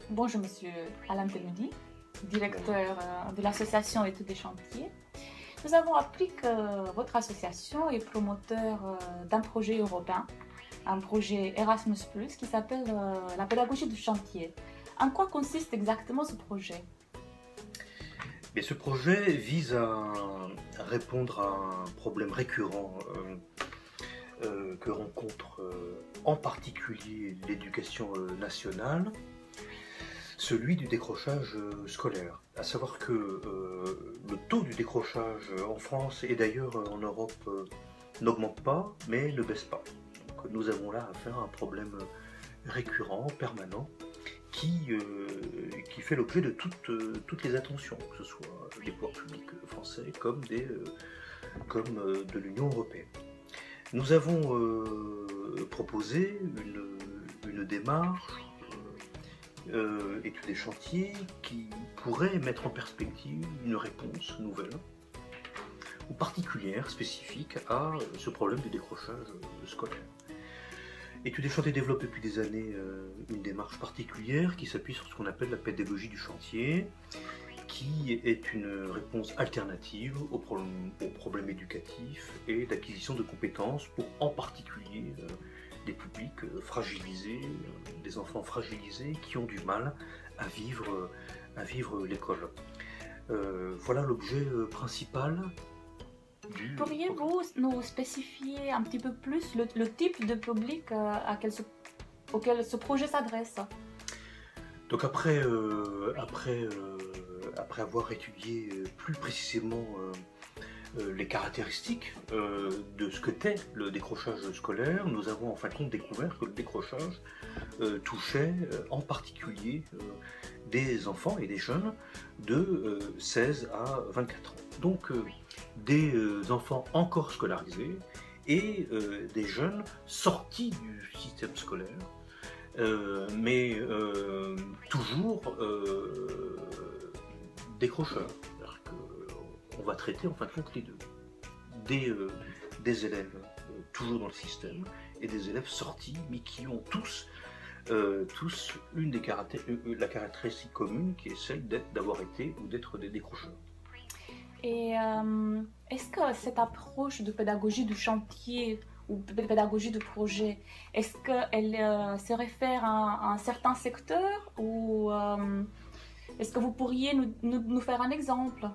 Bonjour Monsieur Alain Teloudi, directeur de l'association Études des chantiers. Nous avons appris que votre association est promoteur d'un projet européen, un projet Erasmus+, qui s'appelle la pédagogie du chantier. En quoi consiste exactement ce projet? Et ce projet vise à répondre à un problème récurrent que rencontre en particulier l'éducation nationale, celui du décrochage scolaire. À savoir que le taux du décrochage en France et d'ailleurs en Europe n'augmente pas, mais ne baisse pas. Donc, nous avons là affaire à un problème récurrent, permanent, qui fait l'objet de toutes les attentions, que ce soit des pouvoirs publics français comme de l'Union européenne. Nous avons proposé une démarche étude des chantiers qui pourrait mettre en perspective une réponse nouvelle ou particulière, spécifique à ce problème du décrochage scolaire. Études des chantiers développe depuis des années une démarche particulière qui s'appuie sur ce qu'on appelle la pédagogie du chantier, qui est une réponse alternative aux problèmes éducatifs et d'acquisition de compétences pour en particulier des publics fragilisés, des enfants fragilisés qui ont du mal à vivre l'école. Voilà l'objet principal. Pourriez-vous nous spécifier un petit peu plus le type de public auquel ce projet s'adresse? Donc après avoir étudié plus précisément les caractéristiques de ce que qu'est le décrochage scolaire, nous avons en fin de compte découvert que le décrochage touchait en particulier des enfants et des jeunes de 16 à 24 ans. Donc des enfants encore scolarisés et des jeunes sortis du système scolaire, mais toujours décrocheurs. C'est-à-dire qu'on va traiter en fin de compte les deux. Des élèves toujours dans le système et des élèves sortis, mais qui ont tous la caractéristique commune qui est celle d'avoir été ou d'être des décrocheurs. Et est-ce que cette approche de pédagogie du chantier ou de pédagogie de projet, est-ce qu'elle se réfère à un certain secteur ou est-ce que vous pourriez nous faire un exemple?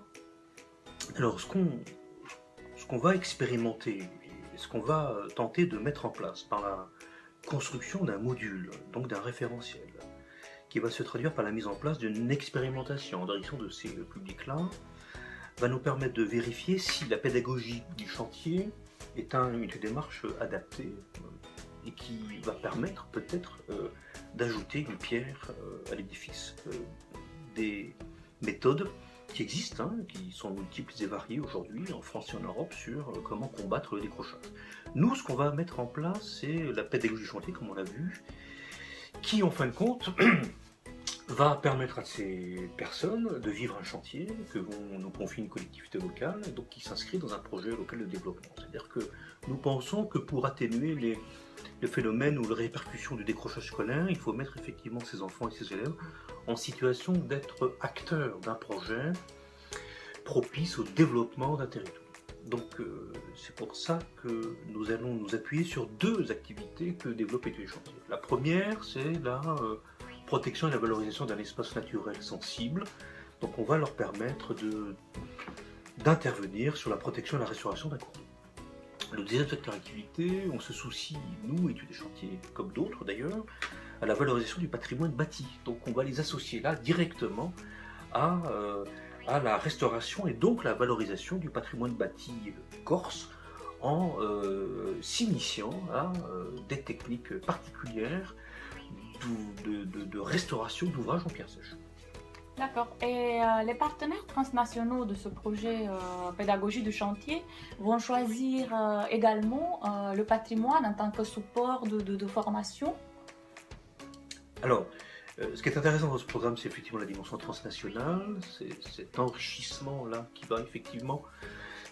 Alors, ce qu'on va expérimenter, ce qu'on va tenter de mettre en place par la construction d'un module, donc d'un référentiel, qui va se traduire par la mise en place d'une expérimentation en direction de ces publics-là, va nous permettre de vérifier si la pédagogie du chantier est une démarche adaptée et qui va permettre peut-être d'ajouter une pierre à l'édifice. Des méthodes qui existent, qui sont multiples et variées aujourd'hui en France et en Europe sur comment combattre le décrochage. Nous, ce qu'on va mettre en place, c'est la pédagogie du chantier, comme on l'a vu, qui en fin de compte va permettre à ces personnes de vivre un chantier que vont nous confier une collectivité locale, donc qui s'inscrit dans un projet local de développement. C'est-à-dire que nous pensons que pour atténuer le phénomène ou les répercussions du décrochage scolaire, il faut mettre effectivement ces enfants et ces élèves en situation d'être acteurs d'un projet propice au développement d'un territoire. Donc c'est pour ça que nous allons nous appuyer sur deux activités que développe Études des chantiers. La première, c'est la protection et la valorisation d'un espace naturel sensible. Donc on va leur permettre d'intervenir sur la protection et la restauration d'un cours d'eau. Le deuxième secteur d'activité, on se soucie, nous, Études des chantiers, comme d'autres d'ailleurs, à la valorisation du patrimoine bâti. Donc on va les associer là directement à la restauration et donc la valorisation du patrimoine bâti corse en s'initiant à des techniques particulières de restauration d'ouvrages en pierre sèche. D'accord. Et les partenaires transnationaux de ce projet pédagogie du chantier vont choisir également le patrimoine en tant que support de formation? Alors, ce qui est intéressant dans ce programme, c'est effectivement la dimension transnationale, c'est cet enrichissement-là qui va effectivement,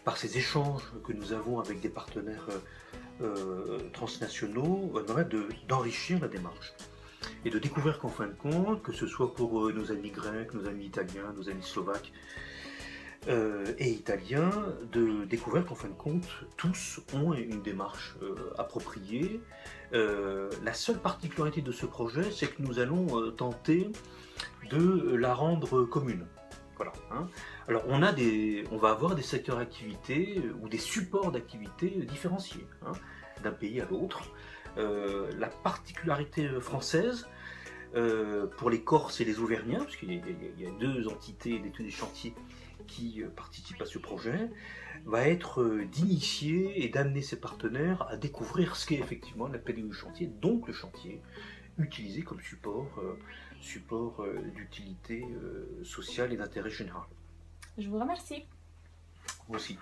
par ces échanges que nous avons avec des partenaires transnationaux, va permettre d'enrichir la démarche. et de découvrir qu'en fin de compte, que ce soit pour nos amis grecs, nos amis italiens, nos amis slovaques et italiens, de découvrir qu'en fin de compte, tous ont une démarche appropriée. La seule particularité de ce projet, c'est que nous allons tenter de la rendre commune. Voilà, hein. Alors on va avoir des secteurs d'activité ou des supports d'activité différenciés, hein, d'un pays à l'autre. La particularité française, pour les Corses et les Auvergnats, parce qu'il y a deux entités d'études et chantiers qui participent à ce projet, va être d'initier et d'amener ses partenaires à découvrir ce qu'est effectivement la pédagogie du chantier, donc le chantier utilisé comme support d'utilité sociale et d'intérêt général. Je vous remercie. Aussi.